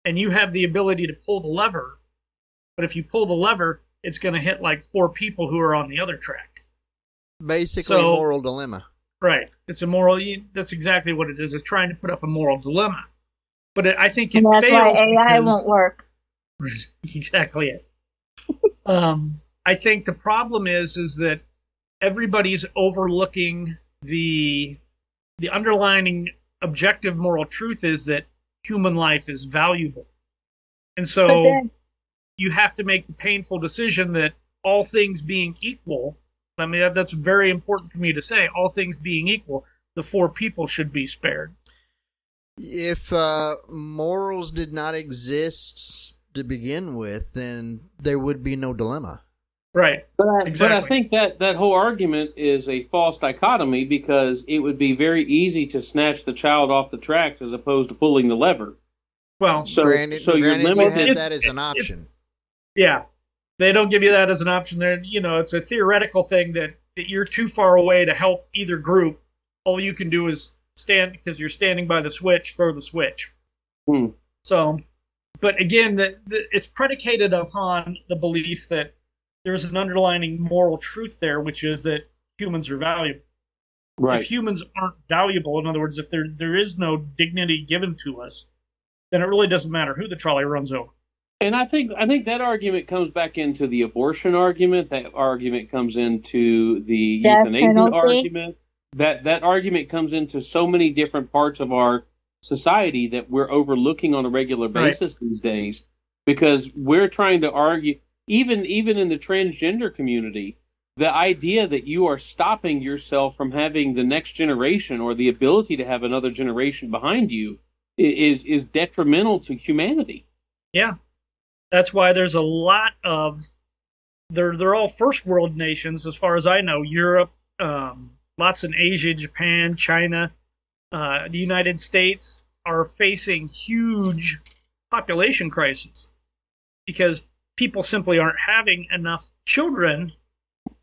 and you have the ability to pull the lever, but if you pull the lever, it's going to hit like four people who are on the other track. Basically, So, moral dilemma. right, it's a moral. That's exactly what it is. It's trying to put up a moral dilemma, but I think And it that's why fails AI won't because work. exactly it. I think the problem is that everybody's overlooking the underlying objective moral truth is that human life is valuable, and But so then, you have to make the painful decision that all things being equal. I mean, that's very important to me to say. All things being equal, the four people should be spared. If morals did not exist to begin with, then there would be no dilemma. Right. But Exactly. I think that whole argument is a false dichotomy because it would be very easy to snatch the child off the tracks as opposed to pulling the lever. Well, So Granted, you're you limited. have that as an option. yeah, they don't give you that as an option. There, it's a theoretical thing that you're too far away to help either group. All you can do is stand because you're standing by the switch, throw the switch. So, but again, it's predicated upon the belief that there's an underlying moral truth there, which is that humans are valuable. Right. If humans aren't valuable, in other words, if there is no dignity given to us, then it really doesn't matter who the trolley runs over. And I think that argument comes back into the abortion argument. That argument comes into the death euthanasia penalty. argument. That argument comes into so many different parts of our society that we're overlooking on a regular basis these days because we're trying to argue even in the transgender community, the idea that you are stopping yourself from having the next generation or the ability to have another generation behind you is detrimental to humanity. Yeah. That's why there's a lot of they're all first world nations as far as I know. Europe, lots in Asia, Japan, China, the United States are facing huge population crises because people simply aren't having enough children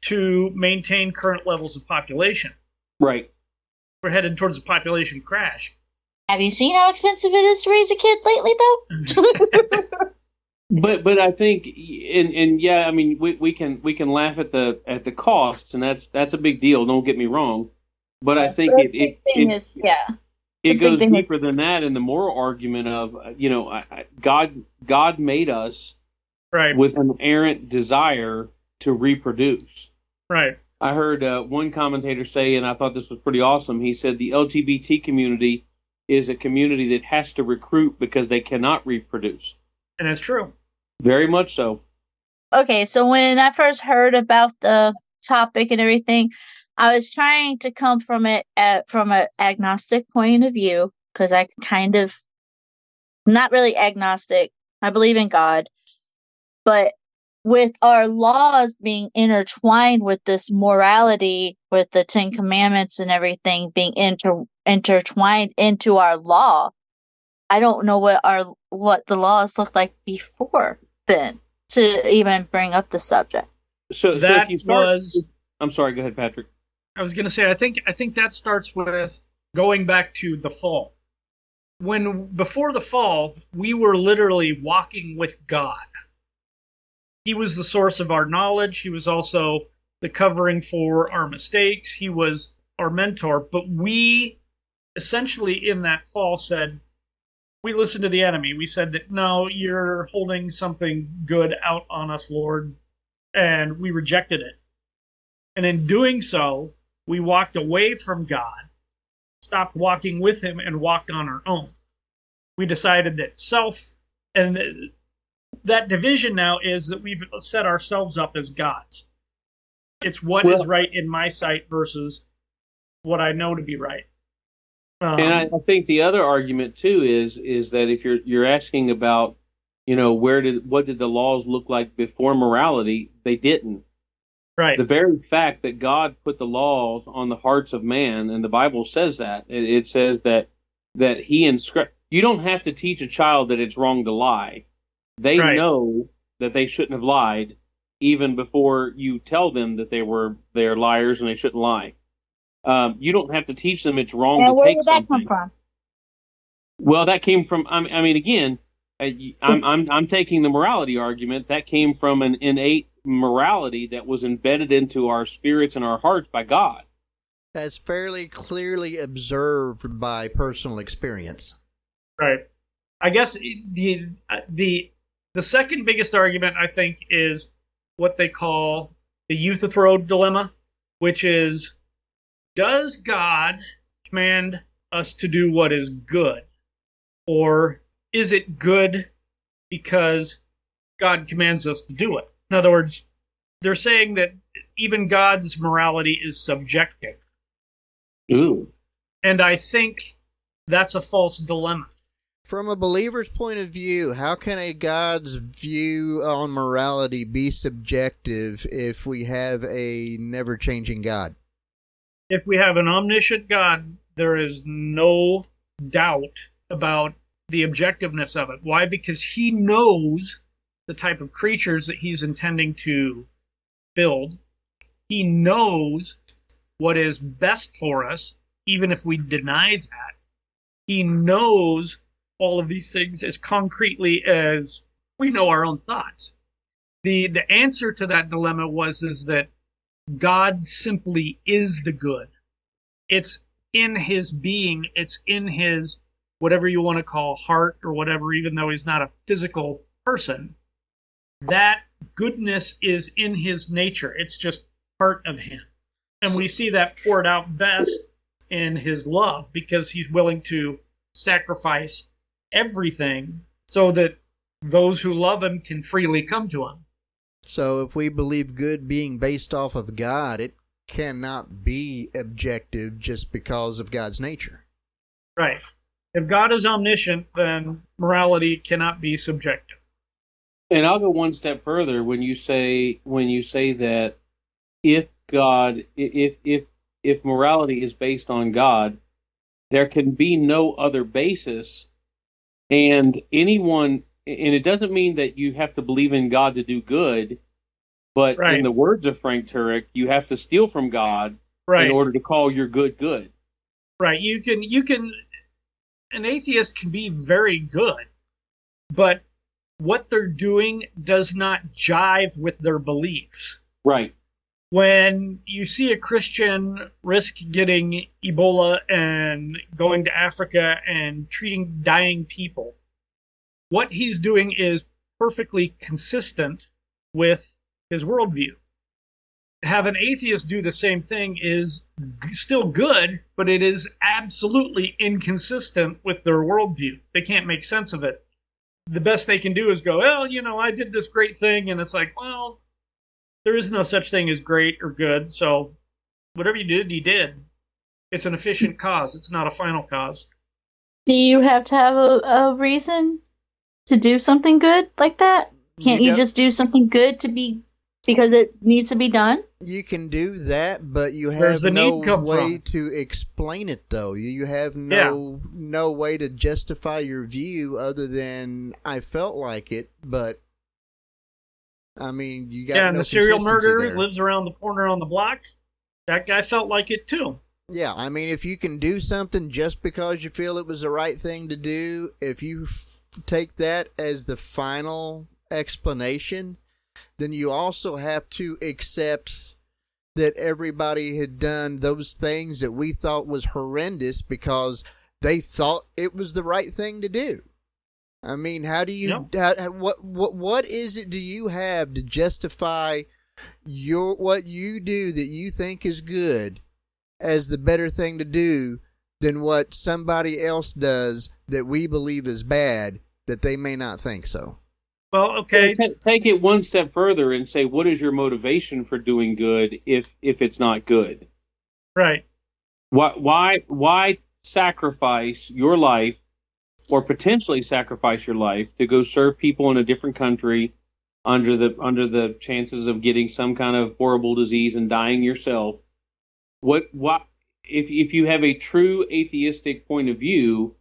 to maintain current levels of population. Right. We're headed towards a population crash. Have you seen how expensive it is to raise a kid lately, though? But I think and yeah, I mean we can laugh at the costs, and that's a big deal. Don't get me wrong, but I think it goes deeper than that in the moral argument of God made us right with an errant desire to reproduce. Right. I heard one commentator say, and I thought this was pretty awesome. He said the LGBT community is a community that has to recruit because they cannot reproduce. And that's true. Very much so. Okay, so when I first heard about the topic and everything, I was trying to come from it from an agnostic point of view because I kind of not really agnostic. I believe in God, but with our laws being intertwined with this morality, with the Ten Commandments and everything being intertwined into our law, I don't know what the laws looked like before then to even bring up the subject. So that if you start, was. I'm sorry. Go ahead, Patrick. I was going to say I think that starts with going back to the fall. Before the fall, we were literally walking with God. He was the source of our knowledge. He was also the covering for our mistakes. He was our mentor. But we essentially in that fall said, we listened to the enemy. We said that, no, you're holding something good out on us, Lord. And we rejected it. And in doing so, we walked away from God, stopped walking with him, and walked on our own. We decided that and that division now is that we've set ourselves up as gods. It's what is right in my sight versus what I know to be right. And I think the other argument too is that if you're asking about, what did the laws look like before morality? They didn't. Right. The very fact that God put the laws on the hearts of man, and the Bible says that it says that He inscribed. You don't have to teach a child that it's wrong to lie. They know that they shouldn't have lied, even before you tell them that they're liars and they shouldn't lie. You don't have to teach them it's wrong to take something. Where did that come from? Well, that came from. I mean, again, I'm taking the morality argument that came from an innate morality that was embedded into our spirits and our hearts by God. That's fairly clearly observed by personal experience. Right. I guess the second biggest argument, I think, is what they call the Euthyphro dilemma, which is, does God command us to do what is good? Or is it good because God commands us to do it? In other words, they're saying that even God's morality is subjective. Ooh. And I think that's a false dilemma. From a believer's point of view, how can a God's view on morality be subjective if we have a never-changing God? If we have an omniscient God, there is no doubt about the objectiveness of it. Why? Because he knows the type of creatures that he's intending to build. He knows what is best for us, even if we deny that. He knows all of these things as concretely as we know our own thoughts. The answer to that dilemma is that God simply is the good. It's in his being. It's in his, whatever you want to call, heart or whatever, even though he's not a physical person. That goodness is in his nature. It's just part of him. And we see that poured out best in his love, because he's willing to sacrifice everything so that those who love him can freely come to him. So if we believe good being based off of God, it cannot be objective just because of God's nature. Right. If God is omniscient, then morality cannot be subjective. And I'll go one step further when you say that if God, if morality is based on God, there can be no other basis. And it doesn't mean that you have to believe in God to do good, but right. In the words of Frank Turek, you have to steal from God right. in order to call your good good. Right. You can, an atheist can be very good, but what they're doing does not jive with their beliefs. Right. When you see a Christian risk getting Ebola and going to Africa and treating dying people, what he's doing is perfectly consistent with his worldview. Have an atheist do the same thing is still good, but it is absolutely inconsistent with their worldview. They can't make sense of it. The best they can do is go, well, I did this great thing, and it's like, well, there is no such thing as great or good, so whatever you did, you did. It's an efficient cause. It's not a final cause. Do you have to have a reason to do something good like that? Can't you just do something good because it needs to be done? You can do that, but you have no way to explain it, though. You have no way to justify your view other than I felt like it, but I mean, you got and the serial murderer lives around the corner on the block. That guy felt like it too. Yeah, I mean, if you can do something just because you feel it was the right thing to do, if you take that as the final explanation, then you also have to accept that everybody had done those things that we thought was horrendous because they thought it was the right thing to do. I mean, how do you what is it do you have to justify what you do that you think is good as the better thing to do than what somebody else does that we believe is bad that they may not think so? Well, okay. Take it one step further and say, what is your motivation for doing good if it's not good? Right. Why sacrifice your life or potentially sacrifice your life to go serve people in a different country under the chances of getting some kind of horrible disease and dying yourself? What if you have a true atheistic point of view,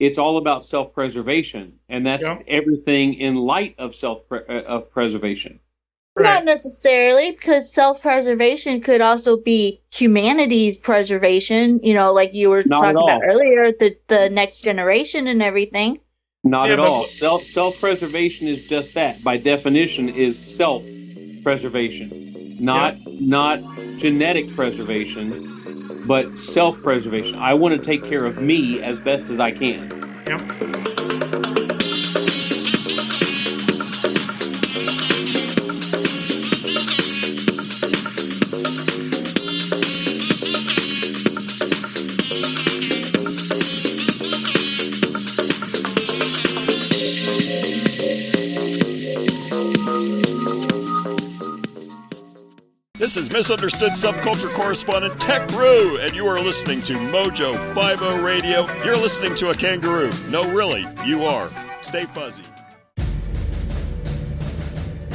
it's all about self-preservation, and that's everything in light of self-preservation. Right. Not necessarily, because self-preservation could also be humanity's preservation, like you were talking about earlier, the next generation and everything. Not Yeah, at but- all. Self-preservation is just that. By definition, is self-preservation, not genetic preservation, but self-preservation. I want to take care of me as best as I can. Yep. This is Misunderstood Subculture Correspondent Tech Roo, and you are listening to Mojo 50 Radio. You're listening to a kangaroo. No, really, you are. Stay fuzzy.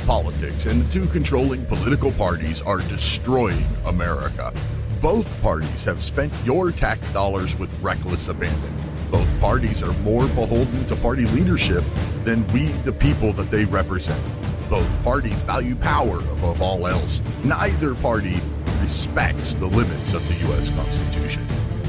Politics and the two controlling political parties are destroying America. Both parties have spent your tax dollars with reckless abandon. Both parties are more beholden to party leadership than we, the people that they represent. Both parties value power above all else. Neither party respects the limits of the U.S. Constitution.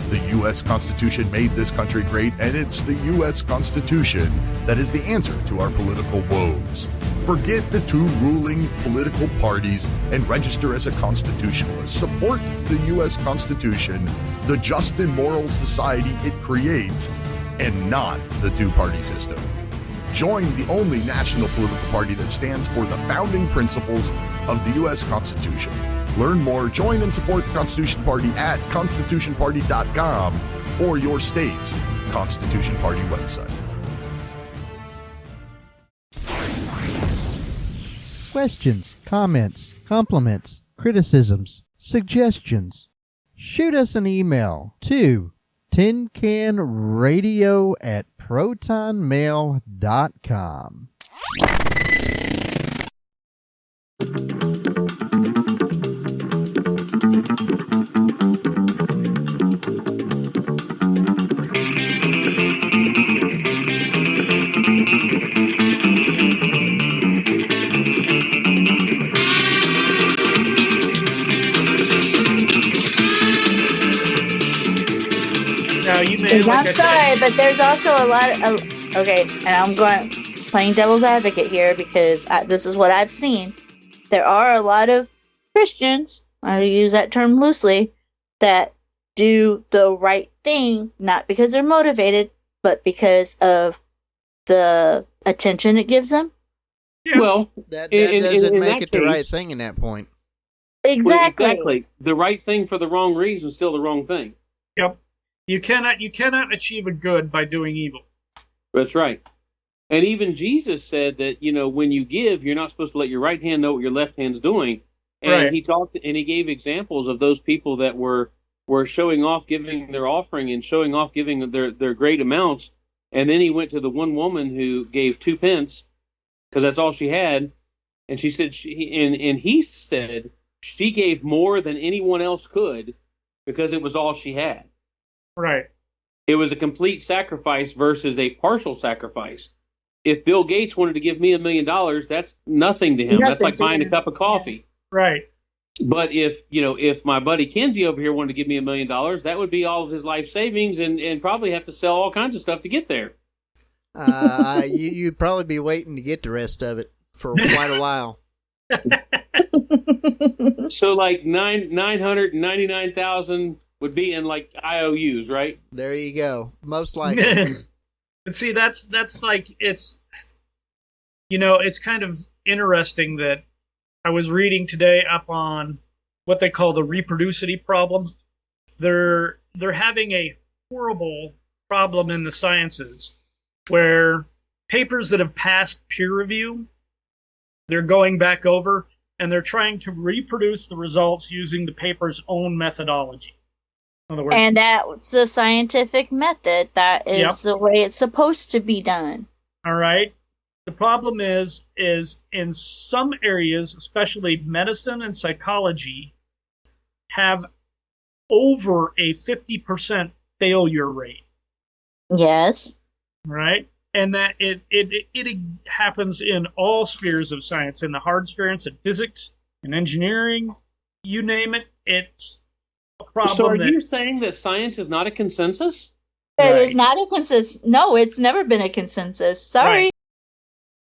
The U.S. Constitution made this country great, and it's the U.S. Constitution that is the answer to our political woes. Forget the two ruling political parties and register as a constitutionalist. Support the U.S. Constitution, the just and moral society it creates, and not the two-party system. Join the only national political party that stands for the founding principles of the U.S. Constitution. Learn more, join and support the Constitution Party at constitutionparty.com or your state's Constitution Party website. Questions, comments, compliments, criticisms, suggestions. Shoot us an email to tincanradio@protonmail.com. Now you may. I'm sorry, but there's also a lot of. Okay, and I'm going playing devil's advocate here because this is what I've seen. There are a lot of Christians, I use that term loosely, that do the right thing, not because they're motivated, but because of the attention it gives them. Yeah. Well, That in doesn't make that it the right case- thing in that point. Exactly. Well, exactly. The right thing for the wrong reason is still the wrong thing. Yep. You cannot achieve a good by doing evil. That's right. And even Jesus said that, when you give, you're not supposed to let your right hand know what your left hand's doing. And Right. he talked and he gave examples of those people that were showing off giving their offering and showing off giving their great amounts. And then he went to the one woman who gave 2 pence because that's all she had. And she said he said she gave more than anyone else could because it was all she had. Right. It was a complete sacrifice versus a partial sacrifice. If Bill Gates wanted to give me $1 million, that's nothing to him. That's Nothing like to buying a him. cup of coffee. Right. But if my buddy Kenzie over here wanted to give me $1 million, that would be all of his life savings and probably have to sell all kinds of stuff to get there. You'd probably be waiting to get the rest of it for quite a while. So like 999,000 would be in like IOUs, right? There you go. Most likely. But see, that's like it's kind of interesting that I was reading today up on what they call the reproducity problem. They're having a horrible problem in the sciences where papers that have passed peer review, they're going back over and they're trying to reproduce the results using the paper's own methodology. In other words, And that's the scientific method. That is Yep. the way it's supposed to be done. all right. The problem is in some areas, especially medicine and psychology, have over a 50% failure rate, Yes. right? And that it happens in all spheres of science, in the hard spheres, in physics, in engineering, you name it. It's a problem. So are that, you saying that science is not a consensus? It is not a consensus. No, it's never been a consensus. Sorry. Right.